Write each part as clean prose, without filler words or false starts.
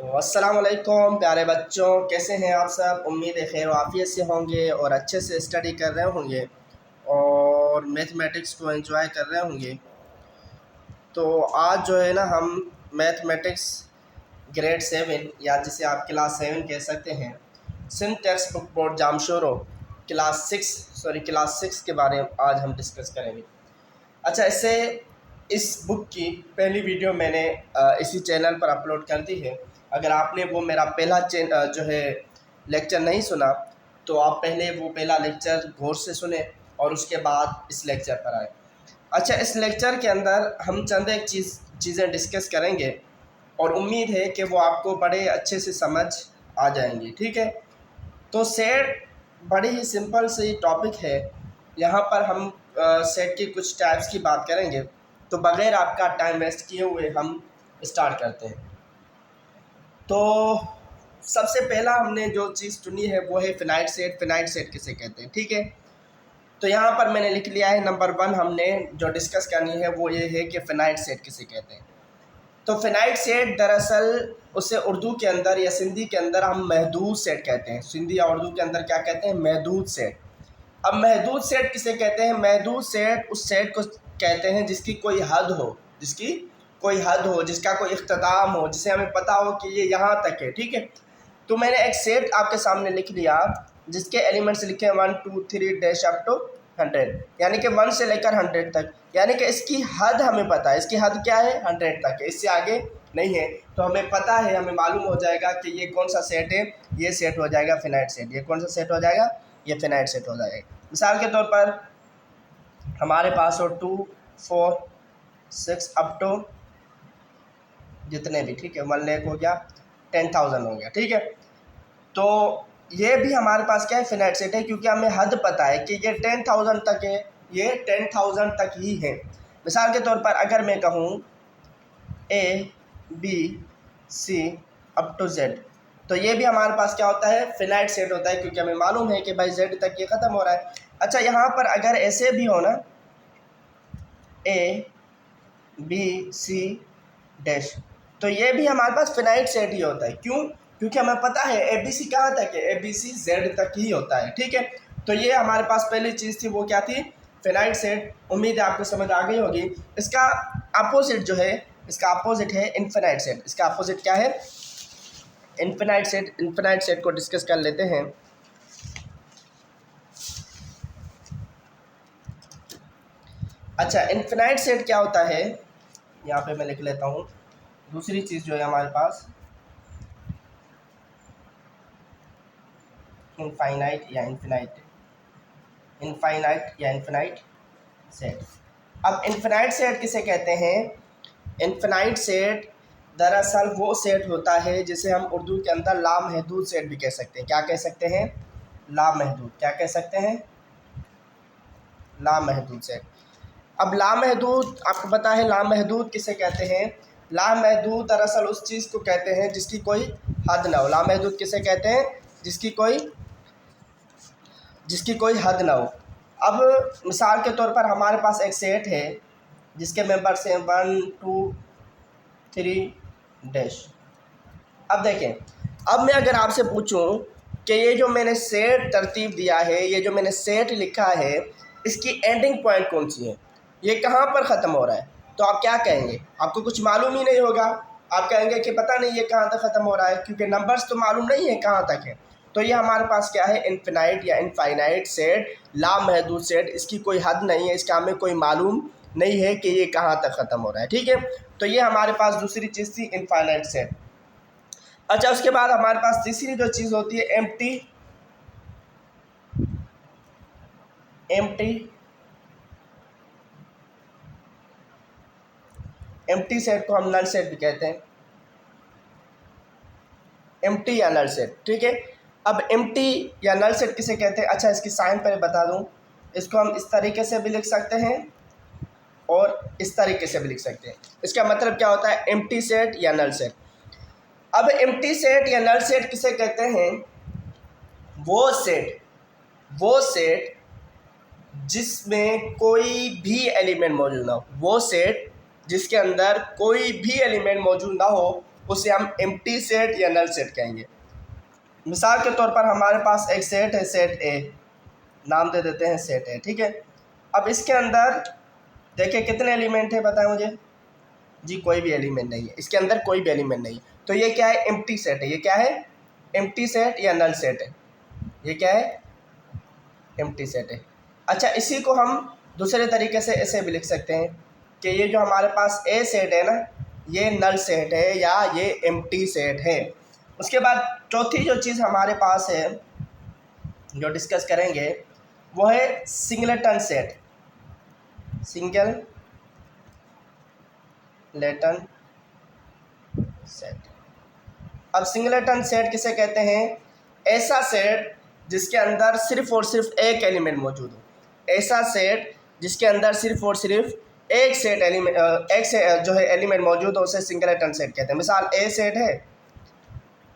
तो अस्सलाम वालेकुम प्यारे बच्चों, कैसे हैं आप सब। उम्मीद है खैर आफियत से होंगे और अच्छे से स्टडी कर रहे होंगे और मैथमेटिक्स को एंजॉय कर रहे होंगे। तो आज जो है ना हम मैथमेटिक्स ग्रेड 7 या जिसे आप क्लास 7 कह सकते हैं, Sindh text book board Jamshoro class 6 के बारे में आज हम डिस्कस करेंगे। अच्छा, इस बुक की पहली वीडियो मैंने इसी चैनल पर अपलोड कर दी है। अगर आपने वो मेरा पहला जो है लेक्चर नहीं सुना तो आप पहले वो पहला लेक्चर गौर से सुने और उसके बाद इस लेक्चर पर आए। अच्छा, इस लेक्चर के अंदर हम चंद एक चीज़ें डिस्कस करेंगे और उम्मीद है कि वो आपको बड़े अच्छे से समझ आ जाएंगी। ठीक है, तो सेट बड़ी ही सिंपल सी टॉपिक है। यहाँ पर हम सेट की कुछ टाइप्स की बात करेंगे। तो बग़ैर आपका टाइम वेस्ट किए हुए हम स्टार्ट करते हैं। तो सबसे पहला हमने जो चीज़ चुनी है वो है फिनाइट सेट। फिनाइट सेट किसे कहते हैं, ठीक है। तो यहाँ पर मैंने लिख लिया है नंबर 1 हमने जो डिस्कस करनी है वो ये है कि फिनाइट सेट किसे कहते हैं। तो फिनाइट सेट दरअसल उसे उर्दू के अंदर या सिंधी के अंदर हम महदूद सेट कहते हैं। सिंधी या उर्दू के अंदर क्या कहते हैं, महदूद सेट। अब महदूद सेट किसे कहते हैं, महदूद सेट उस सेट को कहते हैं जिसकी कोई हद हो, जिसका कोई इख्तिताम हो, जिसे हमें पता हो कि ये यहाँ तक है। ठीक है, तो मैंने एक सेट आपके सामने लिख लिया जिसके एलिमेंट्स लिखे हैं 1 2 3 डैश अप टू 100, यानी कि 1 से लेकर 100 तक, यानी कि इसकी हद हमें पता है। इसकी हद क्या है, 100 तक है, इससे आगे नहीं है। तो हमें पता है, हमें मालूम हो जाएगा कि ये कौन सा सेट है, ये सेट हो जाएगा फिनाइट सेट। ये कौन सा सेट हो जाएगा, ये फिनाइट सेट हो जाएगा। मिसाल के तौर पर हमारे पास हो 2 4 6 अप टू जितने भी, ठीक है, 1 लाख हो गया, 10,000 हो गया। ठीक है, तो ये भी हमारे पास क्या है, फिनाइट सेट है, क्योंकि हमें हद पता है कि ये 10,000 तक है, ये 10,000 तक ही है। मिसाल के तौर पर अगर मैं कहूँ ABC अप टू Z, तो ये भी हमारे पास क्या होता है, फिनाइट सेट होता है, क्योंकि हमें मालूम है कि भाई Z तक ये ख़त्म हो रहा है। अच्छा, यहाँ पर अगर ऐसे भी हो ना ABC डैश, तो ये भी हमारे पास फिनाइट सेट ही होता है। क्यों, क्योंकि हमें पता है ABC कहाँ तक है, ABC Z तक ही होता है। ठीक है, तो ये हमारे पास पहली चीज़ थी, वो क्या थी, फिनाइट सेट। उम्मीद है आपको समझ आ गई होगी। इसका अपोजिट जो है, इसका अपोजिट है इनफिनाइट सेट। इसका अपोजिट क्या है, इनफिनाइट सेट। इनफिनाइट सेट को डिस्कस कर लेते हैं। अच्छा, इनफिनाइट सेट क्या होता है, यहाँ पे मैं लिख लेता हूँ। दूसरी चीज़ जो है हमारे पास इनफाइनाइट या इनफिनाइट सेट। अब इनफिनाइट सेट किसे कहते हैं, इनफिनाइट सेट दरअसल वो सेट होता है जिसे हम उर्दू के अंदर लामहदूद सेट भी कह सकते हैं। क्या कह सकते हैं, लामहदूद। क्या कह सकते हैं, लामहदूद सेट। अब लामहदूद आपको पता है, लामहदूद किसे कहते हैं। लामहदूद दरअसल उस चीज़ को कहते हैं जिसकी कोई हद ना हो। लामहदूद किसे कहते हैं, जिसकी कोई हद ना हो। अब मिसाल के तौर पर हमारे पास एक सेट है जिसके मेंबर्स हैं 1 2 3 डैश। अब देखें, अब मैं अगर आपसे पूछूं कि ये जो मैंने सेट तरतीब दिया है, ये जो मैंने सेट लिखा है, इसकी एंडिंग पॉइंट कौन सी है, ये कहाँ पर ख़त्म हो रहा है, तो आप क्या कहेंगे, आपको कुछ मालूम ही नहीं होगा। आप कहेंगे कि पता नहीं ये कहाँ तक ख़त्म हो रहा है, क्योंकि नंबर्स तो मालूम नहीं है कहाँ तक है। तो ये हमारे पास क्या है, इनफिनाइट या इनफाइनाइट सेट, लामहदूद सेट। इसकी कोई हद नहीं है, इसका हमें कोई मालूम नहीं है कि ये कहाँ तक ख़त्म हो रहा है। ठीक है, तो ये हमारे पास दूसरी चीज़ थी, इनफाइनाइट सेट। अच्छा, उसके बाद हमारे पास तीसरी जो चीज़ होती है, एम्प्टी सेट को हम नल सेट भी कहते हैं, एम्प्टी या नल सेट। ठीक है, अब एम्प्टी या नल सेट किसे कहते हैं। अच्छा, इसकी साइन पर बता दूं, इसको हम इस तरीके से भी लिख सकते हैं और इस तरीके से भी लिख सकते हैं। इसका मतलब क्या होता है, एम्प्टी सेट या नल सेट। अब एम्प्टी सेट या नल सेट किसे कहते हैं, वो सेट जिसमें कोई भी एलिमेंट मौजूद ना हो, वो सेट जिसके अंदर कोई भी एलिमेंट मौजूद ना हो, उसे हम एम्प्टी सेट या नल सेट कहेंगे। मिसाल के तौर पर हमारे पास एक सेट है, सेट ए, नाम दे देते हैं सेट ए, ठीक है। अब इसके अंदर देखिए कितने एलिमेंट है, बताएं मुझे जी। कोई भी एलिमेंट नहीं है, इसके अंदर कोई भी एलिमेंट नहीं है, तो ये क्या है, एम्प्टी सेट है। ये क्या है, एम्प्टी सेट या नल सेट है। ये क्या है, एम्प्टी सेट है। अच्छा, इसी को हम दूसरे तरीके से ऐसे भी लिख सकते हैं कि ये जो हमारे पास ए सेट है ना, ये नल सेट है या ये एम्प्टी सेट है। उसके बाद चौथी जो चीज़ हमारे पास है जो डिस्कस करेंगे वो है सिंगलेटन सेट। Singleton set. अब सिंगलेटन सेट किसे कहते हैं, ऐसा सेट जिसके अंदर सिर्फ और सिर्फ एक एलिमेंट मौजूद हो। ऐसा सेट जिसके अंदर सिर्फ और सिर्फ एक सेट एलिमेंट एक से जो है एलिमेंट मौजूद हो, उसे सिंगलेटन सेट कहते हैं। मिसाल ए सेट है,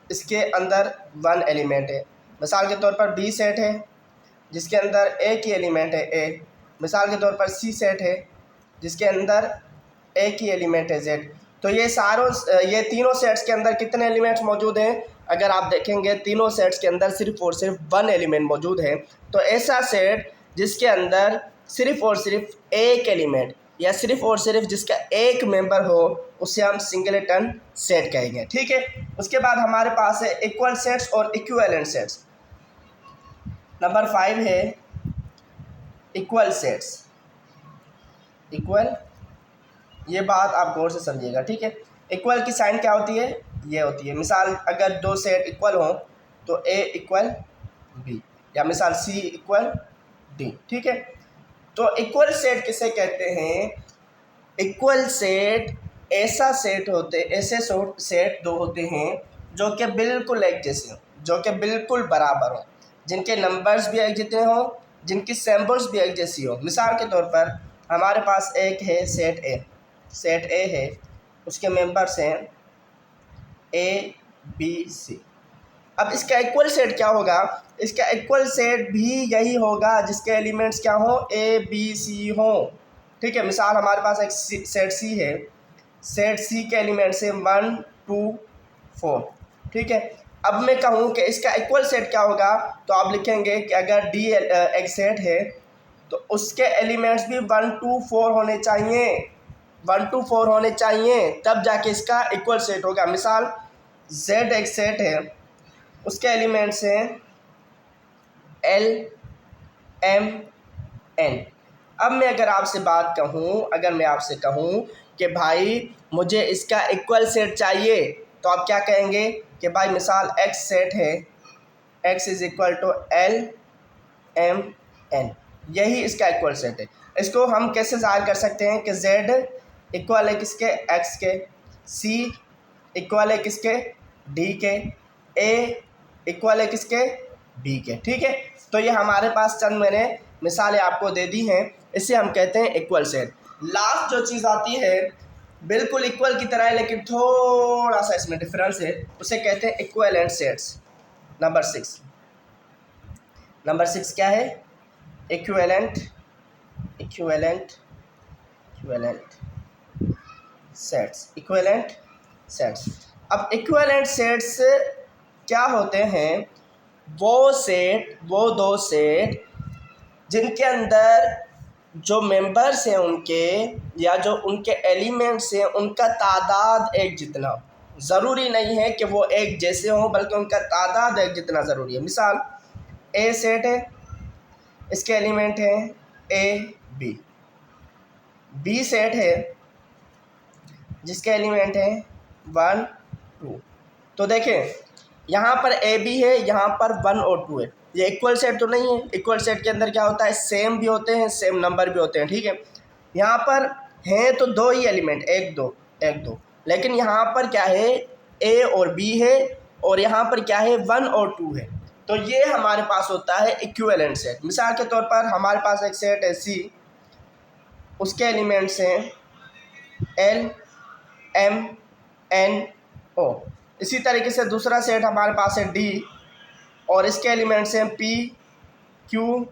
इसके अंदर वन एलिमेंट है। मिसाल के तौर पर बी सेट है जिसके अंदर एक ही एलिमेंट है ए। मिसाल के तौर पर सी सेट है जिसके अंदर एक ही एलिमेंट है जेड। तो ये तीनों सेट्स के अंदर कितने एलिमेंट्स मौजूद हैं, अगर आप देखेंगे तीनों सेट्स के अंदर सिर्फ और सिर्फ वन एलिमेंट मौजूद है। तो ऐसा सेट जिसके अंदर सिर्फ और सिर्फ एक एलिमेंट या सिर्फ और सिर्फ जिसका एक मेंबर हो, उसे हम सिंगलेटन सेट कहेंगे, ठीक है। उसके बाद हमारे पास है इक्वल सेट्स और इक्विवेलेंट सेट्स। नंबर 5 है इक्वल सेट्स। इक्वल, ये बात आप गौर से समझिएगा, ठीक है। इक्वल की साइन क्या होती है, ये होती है। मिसाल अगर दो सेट इक्वल हो तो ए इक्वल बी, या मिसाल सी इक्वल डी, ठीक है। तो इक्वल सेट किसे कहते हैं, इक्वल सेट ऐसे सेट दो होते हैं जो कि बिल्कुल एक जैसे हो, जो कि बिल्कुल बराबर हो, जिनके नंबर्स भी एक जितने हो, जिनकी सिंबल्स भी एक जैसी हो। मिसाल के तौर पर हमारे पास एक है सेट ए। सेट ए है, उसके मेंबर्स हैं ए बी सी। अब इसका इक्वल सेट क्या होगा, इसका इक्वल सेट भी यही होगा जिसके एलिमेंट्स क्या हो, ए बी सी हो, ठीक है। मिसाल हमारे पास एक सेट सी है, सेट सी के एलिमेंट्स हैं 1 2 4, ठीक है। अब मैं कहूँ कि इसका इक्वल सेट क्या होगा, तो आप लिखेंगे कि अगर डी एक सेट है तो उसके एलिमेंट्स भी 1 2 4 होने चाहिए, 1 2 4 होने चाहिए, तब जाके इसका इक्वल सेट होगा। मिसाल जेड एक सेट है, उसके एलिमेंट्स हैं एल एम एन। अब मैं अगर आपसे बात कहूँ, अगर मैं आपसे कहूँ कि भाई मुझे इसका इक्वल सेट चाहिए, तो आप क्या कहेंगे कि भाई मिसाल एक्स सेट है, X is equal to L M N, यही इसका इक्वल सेट है। इसको हम कैसे ज़ाहिर कर सकते हैं कि जेड इक्वल है किसके, एक्स के, सी इक्वल है किसके, डी के, ए इक्वल है किसके, बी के, ठीक है। तो ये हमारे पास चंद मैंने मिसालें आपको दे दी हैं, इसे हम कहते हैं इक्वल सेट। लास्ट जो चीज़ आती है बिल्कुल इक्वल की तरह है लेकिन थोड़ा सा इसमें डिफरेंस है, उसे कहते हैं इक्विवेलेंट सेट्स। नंबर 6 क्या है, इक्विवेलेंट सेट्स। Equivalent sets. अब इक्विवेलेंट सेट्स क्या होते हैं, वो दो सेट जिनके अंदर जो मेंबर्स हैं उनके या जो उनके एलिमेंट्स हैं उनका तादाद एक जितना, ज़रूरी नहीं है कि वो एक जैसे हों बल्कि उनका तादाद एक जितना ज़रूरी है। मिसाल ए सेट है, इसके एलिमेंट हैं ए बी। बी सेट है जिसके एलिमेंट हैं 1 2। तो देखें यहाँ पर ए बी है, यहाँ पर 1 और 2 है। ये इक्वल सेट तो नहीं है। इक्वल सेट के अंदर क्या होता है, सेम भी होते हैं, सेम नंबर भी होते हैं, ठीक है। यहाँ पर हैं तो दो ही एलिमेंट, एक दो, लेकिन यहाँ पर क्या है, ए और बी है, और यहाँ पर क्या है, 1 और 2 है। तो ये हमारे पास होता है इक्विवेलेंट सेट। मिसाल के तौर पर हमारे पास एक सेट है सी, उसके एलिमेंट्स हैं एल एम एन ओ। इसी तरीके से दूसरा सेट हमारे पास है डी, और इसके एलिमेंट्स हैं पी क्यू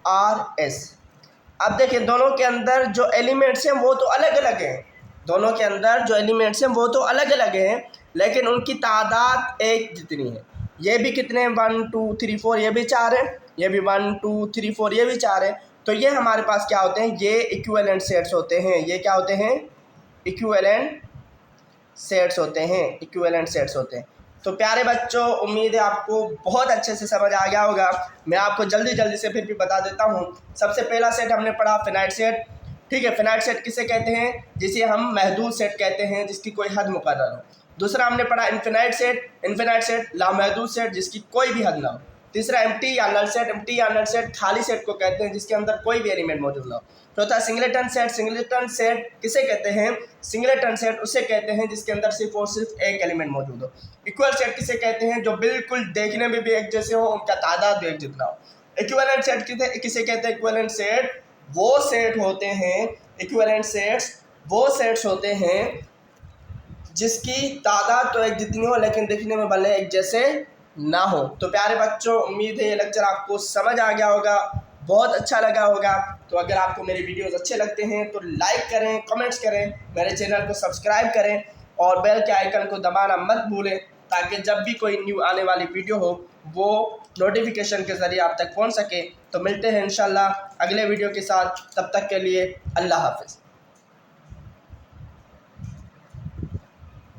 आर एस। अब देखिए दोनों के अंदर जो एलिमेंट्स हैं वो तो अलग अलग हैं, दोनों के अंदर जो एलिमेंट्स हैं वो तो अलग अलग हैं, लेकिन उनकी तादाद एक जितनी है। ये भी कितने हैं, 1 2 3 4, ये भी 4 है, ये भी 1 2 3 4, ये भी 4 है। तो ये हमारे पास क्या होते हैं, ये इक्विवेलेंट सेट्स होते हैं। ये क्या होते हैं, इक्विवेलेंट सेट्स होते हैं, इक्विवेलेंट सेट्स होते हैं। तो प्यारे बच्चों, उम्मीद है आपको बहुत अच्छे से समझ आ गया होगा। मैं आपको जल्दी जल्दी से फिर भी बता देता हूँ। सबसे पहला सेट हमने पढ़ा फिनाइट सेट, ठीक है। फिनाइट सेट किसे कहते हैं, जिसे हम महदूद सेट कहते हैं, जिसकी कोई हद मुकर्रर हो। दूसरा हमने पढ़ा इनफिनाइट सेट लामहदूद सेट, जिसकी कोई भी हद ना हो। तीसरा एम्प्टी या नल सेट खाली सेट को कहते हैं, जिसके अंदर कोई भी एलिमेंट मौजूद ना हो। चौथा सिंगलेटन सेट किसे कहते हैं, सिंगलेटन सेट उसे कहते हैं जिसके अंदर सिर्फ और सिर्फ एक एलिमेंट मौजूद हो। इक्वल सेट किसे कहते हैं, जो बिल्कुल देखने में भी एक जैसे हो, उनका तादाद भी एक जितना हो। इक्विवेलेंट सेट किसे कहते हैं, इक्विवेलेंट सेट वो सेट होते हैं, इक्विवेलेंट सेट्स वो सेट्स होते हैं जिसकी तादाद तो एक जितनी हो लेकिन दिखने में भले एक जैसे ना हो। तो प्यारे बच्चों, उम्मीद है ये लेक्चर आपको समझ आ गया होगा, बहुत अच्छा लगा होगा। तो अगर आपको मेरे वीडियोस अच्छे लगते हैं तो लाइक करें, कमेंट्स करें, मेरे चैनल को सब्सक्राइब करें और बेल के आइकन को दबाना मत भूलें, ताकि जब भी कोई न्यू आने वाली वीडियो हो वो नोटिफिकेशन के ज़रिए आप तक पहुंच सके। तो मिलते हैं इंशाल्लाह अगले वीडियो के साथ, तब तक के लिए अल्लाह हाफ़िज़।